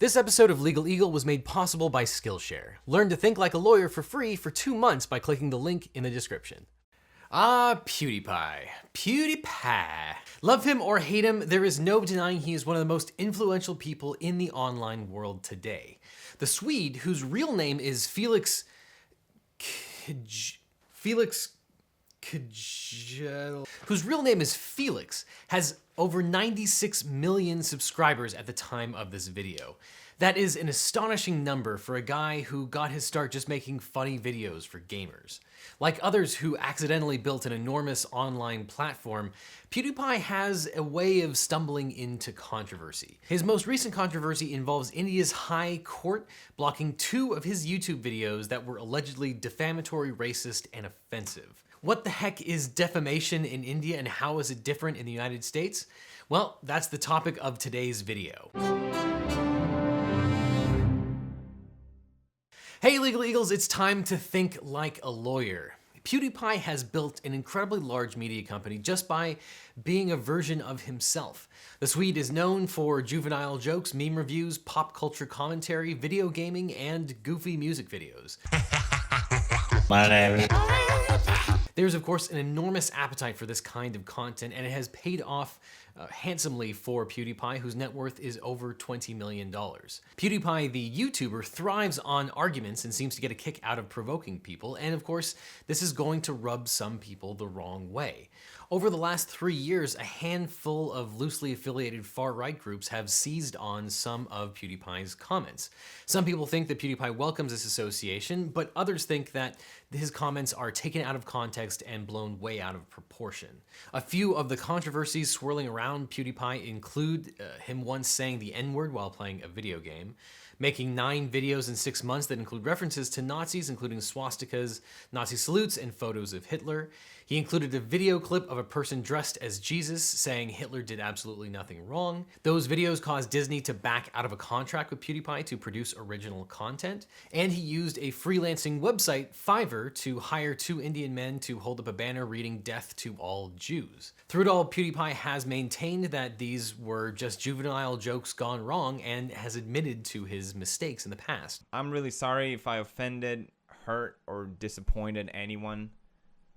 This episode of LegalEagle was made possible by Skillshare. Learn to think like a lawyer for free for 2 months by clicking the link in the description. PewDiePie. PewDiePie. Love him or hate him, there is no denying he is one of the most influential people in the online world today. The Swede, whose real name is Felix whose real name is Felix, has over 96 million subscribers at the time of this video. That is an astonishing number for a guy who got his start just making funny videos for gamers. Like others who accidentally built an enormous online platform, PewDiePie has a way of stumbling into controversy. His most recent controversy involves India's High Court blocking 2 of his YouTube videos that were allegedly defamatory, racist, and offensive. What the heck is defamation in India and how is it different in the United States? Well, that's the topic of today's video. Hey Legal Eagles, it's time to think like a lawyer. PewDiePie has built an incredibly large media company just by being a version of himself. The Swede is known for juvenile jokes, meme reviews, pop culture commentary, video gaming, and goofy music videos. My name. There's of course an enormous appetite for this kind of content, and it has paid off handsomely for PewDiePie, whose net worth is over $20 million. PewDiePie, the YouTuber, thrives on arguments and seems to get a kick out of provoking people, and of course, this is going to rub some people the wrong way. Over the last 3 years, a handful of loosely affiliated far-right groups have seized on some of PewDiePie's comments. Some people think that PewDiePie welcomes this association, but others think that his comments are taken out of context and blown way out of proportion. A few of the controversies swirling around PewDiePie include him once saying the N-word while playing a video game, making 9 videos in 6 months that include references to Nazis, including swastikas, Nazi salutes, and photos of Hitler. He included a video clip of a person dressed as Jesus saying Hitler did absolutely nothing wrong. Those videos caused Disney to back out of a contract with PewDiePie to produce original content. And he used a freelancing website, Fiverr, to hire 2 Indian men to hold up a banner reading "Death to all Jews." Through it all, PewDiePie has maintained that these were just juvenile jokes gone wrong and has admitted to his mistakes in the past. I'm really sorry if I offended, hurt, or disappointed anyone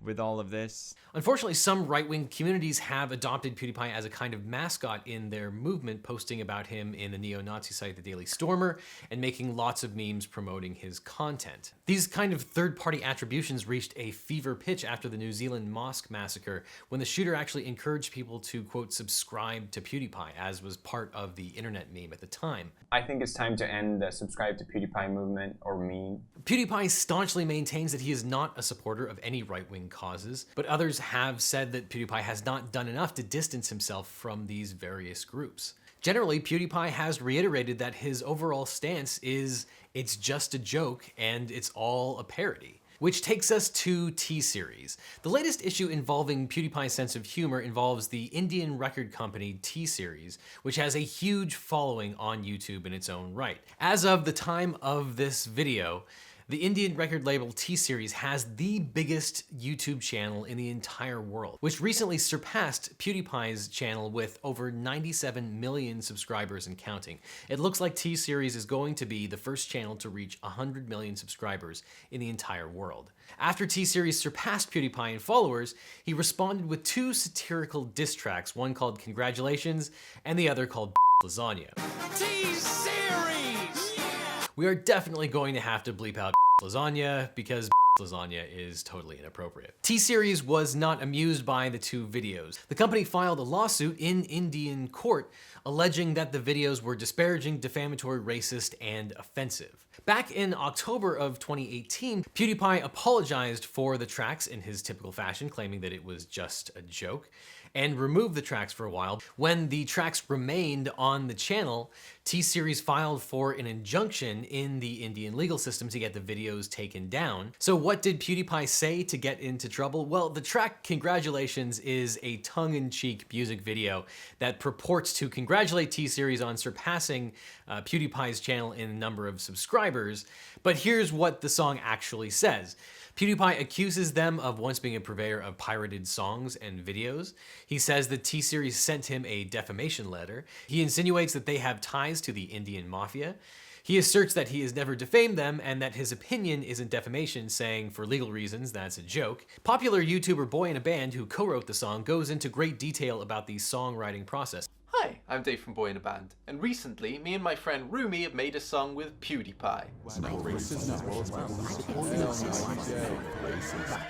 with all of this. Unfortunately, some right-wing communities have adopted PewDiePie as a kind of mascot in their movement, posting about him in the neo-Nazi site The Daily Stormer and making lots of memes promoting his content. These kind of third-party attributions reached a fever pitch after the New Zealand mosque massacre, when the shooter actually encouraged people to, quote, subscribe to PewDiePie, as was part of the internet meme at the time. I think it's time to end the subscribe to PewDiePie movement or meme. PewDiePie staunchly maintains that he is not a supporter of any right-wing causes, but others have said that PewDiePie has not done enough to distance himself from these various groups. Generally, PewDiePie has reiterated that his overall stance is it's just a joke and it's all a parody. Which takes us to T-Series. The latest issue involving PewDiePie's sense of humor involves the Indian record company T-Series, which has a huge following on YouTube in its own right. As of the time of this video, the Indian record label T-Series has the biggest YouTube channel in the entire world, which recently surpassed PewDiePie's channel with over 97 million subscribers and counting. It looks like T-Series is going to be the first channel to reach 100 million subscribers in the entire world. After T-Series surpassed PewDiePie in followers, he responded with 2 satirical diss tracks, one called Congratulations and the other called Lasagna. T-Series! Yeah! We are definitely going to have to bleep out lasagna because lasagna is totally inappropriate. T-Series was not amused by the 2 videos. The company filed a lawsuit in Indian court alleging that the videos were disparaging, defamatory, racist, and offensive. Back in October of 2018, PewDiePie apologized for the tracks in his typical fashion, claiming that it was just a joke, and removed the tracks for a while. When the tracks remained on the channel, T-Series filed for an injunction in the Indian legal system to get the videos taken down. So what did PewDiePie say to get into trouble? Well, the track Congratulations is a tongue-in-cheek music video that purports to congratulate T-Series on surpassing PewDiePie's channel in a number of subscribers, but here's what the song actually says. PewDiePie accuses them of once being a purveyor of pirated songs and videos. He says that T-Series sent him a defamation letter. He insinuates that they have ties ties to the Indian mafia. He asserts that he has never defamed them and that his opinion isn't defamation, saying for legal reasons that's a joke. Popular YouTuber Boy in a Band, who co-wrote the song, goes into great detail about the songwriting process. Hi, I'm Dave from Boy in a Band, and recently me and my friend Rumi have made a song with PewDiePie.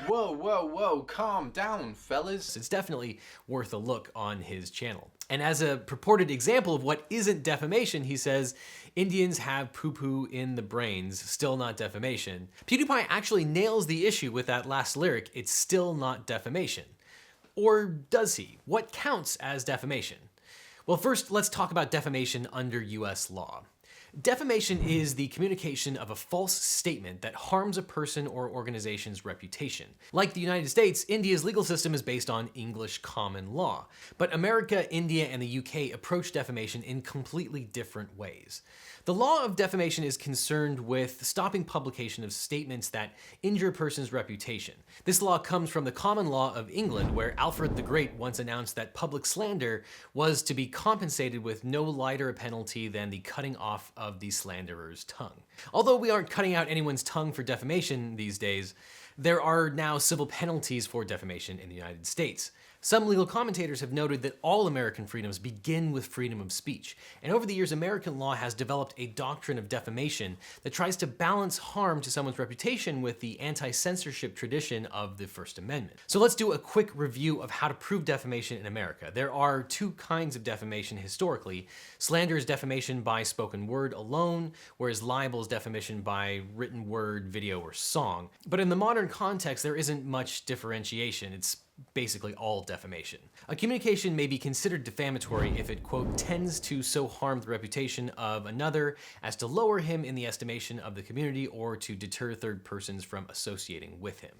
Whoa, calm down, fellas. It's definitely worth a look on his channel. And as a purported example of what isn't defamation, he says, Indians have poo-poo in the brains, still not defamation. PewDiePie actually nails the issue with that last lyric, it's still not defamation. Or does he? What counts as defamation? Well, first, let's talk about defamation under US law. Defamation is the communication of a false statement that harms a person or organization's reputation. Like the United States, India's legal system is based on English common law. But America, India, and the UK approach defamation in completely different ways. The law of defamation is concerned with stopping publication of statements that injure a person's reputation. This law comes from the common law of England, where Alfred the Great once announced that public slander was to be compensated with no lighter a penalty than the cutting off of the slanderer's tongue. Although we aren't cutting out anyone's tongue for defamation these days, there are now civil penalties for defamation in the United States. Some legal commentators have noted that all American freedoms begin with freedom of speech, and over the years American law has developed a doctrine of defamation that tries to balance harm to someone's reputation with the anti-censorship tradition of the First Amendment. So let's do a quick review of how to prove defamation in America. There are two kinds of defamation historically. Slander is defamation by spoken word alone, whereas libel is defamation by written word, video, or song. But in the modern context, there isn't much differentiation. It's basically all defamation. A communication may be considered defamatory if it, quote, tends to so harm the reputation of another as to lower him in the estimation of the community or to deter third persons from associating with him.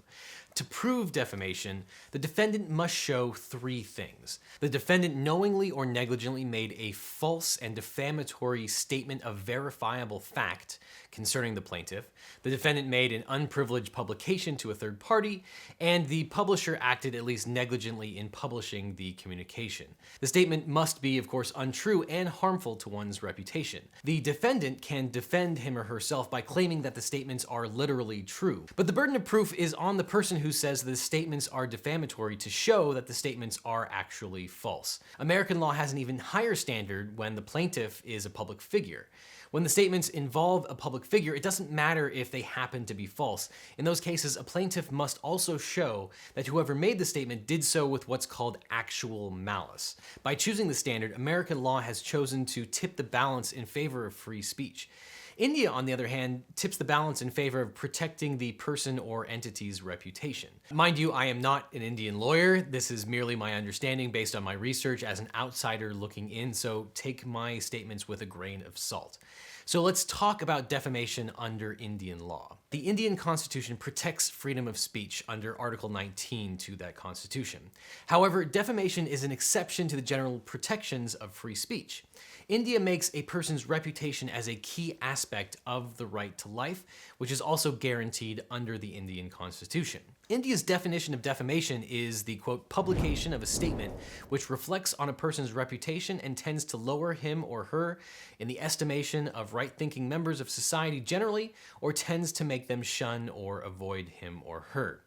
To prove defamation, the defendant must show three things. The defendant knowingly or negligently made a false and defamatory statement of verifiable fact concerning the plaintiff, the defendant made an unprivileged publication to a third party, and the publisher acted at least negligently in publishing the communication. The statement must be, of course, untrue and harmful to one's reputation. The defendant can defend him or herself by claiming that the statements are literally true, but the burden of proof is on the person who says the statements are defamatory to show that the statements are actually false. American law has an even higher standard when the plaintiff is a public figure. When the statements involve a public figure, it doesn't matter if they happen to be false. In those cases, a plaintiff must also show that whoever made the statement did so with what's called actual malice. By choosing the standard, American law has chosen to tip the balance in favor of free speech. India, on the other hand, tips the balance in favor of protecting the person or entity's reputation. Mind you, I am not an Indian lawyer. This is merely my understanding based on my research as an outsider looking in, so take my statements with a grain of salt. So let's talk about defamation under Indian law. The Indian Constitution protects freedom of speech under Article 19 to that Constitution. However, defamation is an exception to the general protections of free speech. India makes a person's reputation as a key aspect of the right to life, which is also guaranteed under the Indian Constitution. India's definition of defamation is the, quote, publication of a statement which reflects on a person's reputation and tends to lower him or her in the estimation of right-thinking members of society generally, or tends to make them shun or avoid him or her.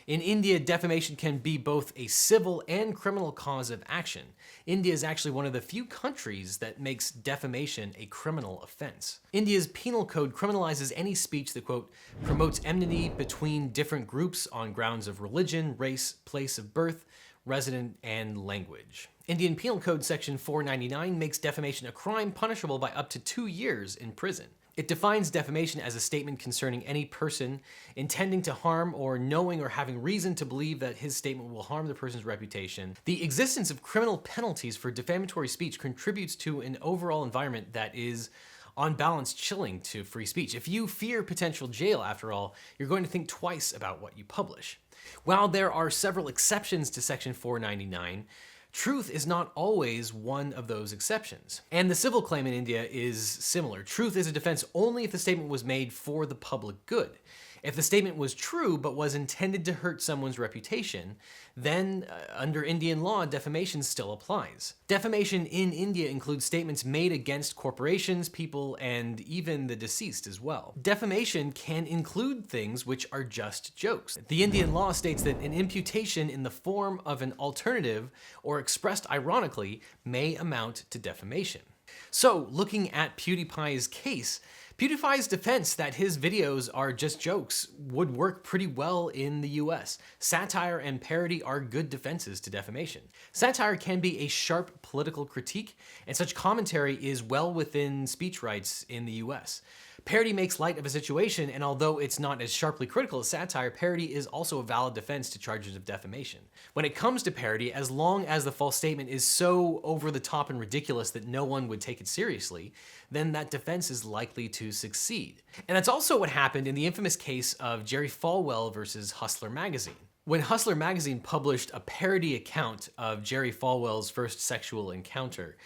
In India, defamation can be both a civil and criminal cause of action. India is actually one of the few countries that makes defamation a criminal offense. India's penal code criminalizes any speech that, quote, promotes enmity between different groups on grounds of religion, race, place of birth, resident, and language. Indian Penal Code Section 499 makes defamation a crime punishable by up to 2 years in prison. It defines defamation as a statement concerning any person intending to harm or knowing or having reason to believe that his statement will harm the person's reputation. The existence of criminal penalties for defamatory speech contributes to an overall environment that is, on balance, chilling to free speech. If you fear potential jail, after all, you're going to think twice about what you publish. While there are several exceptions to Section 499, truth is not always one of those exceptions. And the civil claim in India is similar. Truth is a defense only if the statement was made for the public good. If the statement was true but was intended to hurt someone's reputation, then under Indian law, defamation still applies. Defamation in India includes statements made against corporations, people, and even the deceased as well. Defamation can include things which are just jokes. The Indian law states that an imputation in the form of an alternative or expressed ironically may amount to defamation. So, looking at PewDiePie's case, PewDiePie's defense that his videos are just jokes would work pretty well in the US. Satire and parody are good defenses to defamation. Satire can be a sharp political critique, and such commentary is well within speech rights in the US. Parody makes light of a situation, and although it's not as sharply critical as satire, parody is also a valid defense to charges of defamation. When it comes to parody, as long as the false statement is so over the top and ridiculous that no one would take it seriously, then that defense is likely to succeed. And that's also what happened in the infamous case of Jerry Falwell versus Hustler magazine. When Hustler magazine published a parody account of Jerry Falwell's first sexual encounter,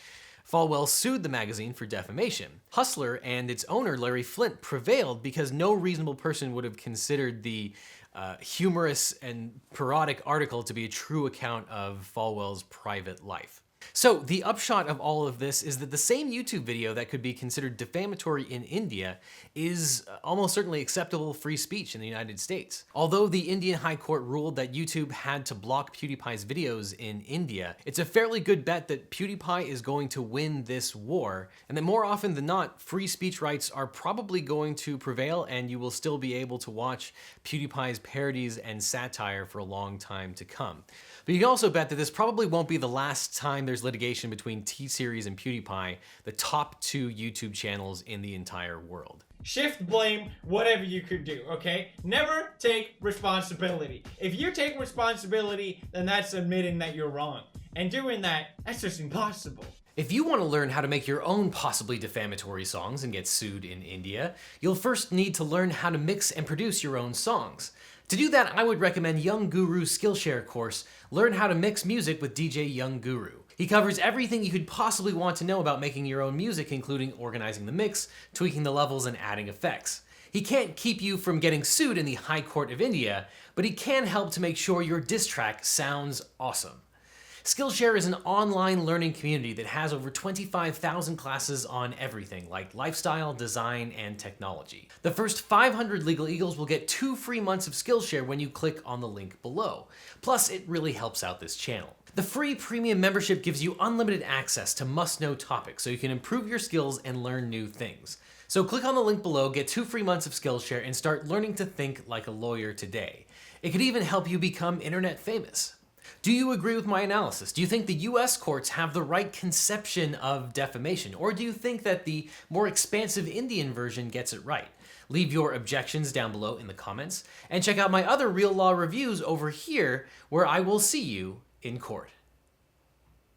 Falwell sued the magazine for defamation. Hustler and its owner, Larry Flynt, prevailed because no reasonable person would have considered the humorous and parodic article to be a true account of Falwell's private life. So the upshot of all of this is that the same YouTube video that could be considered defamatory in India is almost certainly acceptable free speech in the United States. Although the Indian High Court ruled that YouTube had to block PewDiePie's videos in India, it's a fairly good bet that PewDiePie is going to win this war, and that more often than not, free speech rights are probably going to prevail, and you will still be able to watch PewDiePie's parodies and satire for a long time to come. But you can also bet that this probably won't be the last time there's litigation between T-Series and PewDiePie, the top 2 YouTube channels in the entire world. Shift blame whatever you could do, okay? Never take responsibility. If you take responsibility, then that's admitting that you're wrong. And doing that, that's just impossible. If you want to learn how to make your own possibly defamatory songs and get sued in India, you'll first need to learn how to mix and produce your own songs. To do that, I would recommend Young Guru's Skillshare course, Learn How to Mix Music with DJ Young Guru. He covers everything you could possibly want to know about making your own music, including organizing the mix, tweaking the levels, and adding effects. He can't keep you from getting sued in the High Court of India, but he can help to make sure your diss track sounds awesome. Skillshare is an online learning community that has over 25,000 classes on everything like lifestyle, design, and technology. The first 500 Legal Eagles will get 2 free months of Skillshare when you click on the link below. Plus, it really helps out this channel. The free premium membership gives you unlimited access to must-know topics so you can improve your skills and learn new things. So click on the link below, get 2 free months of Skillshare, and start learning to think like a lawyer today. It could even help you become internet famous. Do you agree with my analysis? Do you think the US courts have the right conception of defamation? Or do you think that the more expansive Indian version gets it right? Leave your objections down below in the comments, and check out my other real law reviews over here where I will see you in court.